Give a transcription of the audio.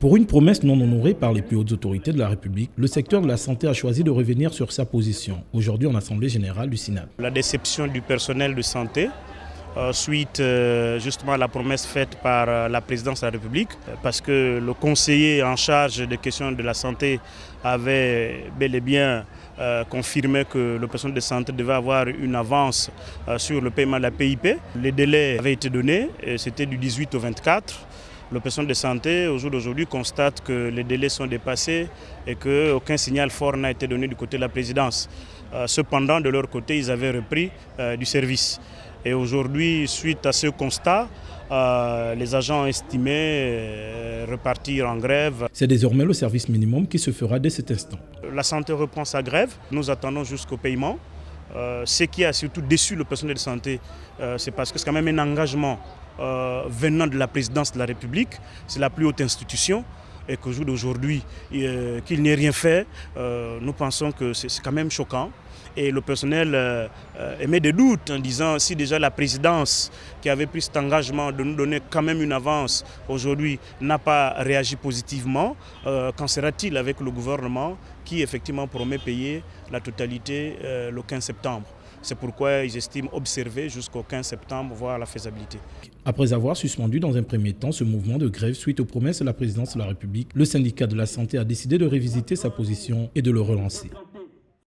Pour une promesse non honorée par les plus hautes autorités de la République, le secteur de la santé a choisi de revenir sur sa position, aujourd'hui en Assemblée générale du SINAP. La déception du personnel de santé, suite justement à la promesse faite par la présidence de la République, parce que le conseiller en charge des questions de la santé avait bel et bien confirmé que le personnel de santé devait avoir une avance sur le paiement de la PIP. Les délais avaient été donnés, c'était du 18 au 24. Le personnel de santé, au jour d'aujourd'hui, constate que les délais sont dépassés et qu'aucun signal fort n'a été donné du côté de la présidence. Cependant, de leur côté, ils avaient repris du service. Et aujourd'hui, suite à ce constat, les agents ont estimé repartir en grève. C'est désormais le service minimum qui se fera dès cet instant. La santé reprend sa grève. Nous attendons jusqu'au paiement. Ce qui a surtout déçu le personnel de santé, c'est parce que c'est quand même un engagement venant de la présidence de la République. C'est la plus haute institution. Et qu'au jour d'aujourd'hui, qu'il n'ait rien fait, nous pensons que c'est quand même choquant. Et le personnel émet des doutes en disant si déjà la présidence qui avait pris cet engagement de nous donner quand même une avance aujourd'hui n'a pas réagi positivement, qu'en sera-t-il avec le gouvernement qui effectivement promet payer la totalité le 15 septembre? C'est pourquoi ils estiment observer jusqu'au 15 septembre, voir la faisabilité. Après avoir suspendu dans un premier temps ce mouvement de grève suite aux promesses de la présidence de la République, le syndicat de la santé a décidé de révisiter sa position et de le relancer.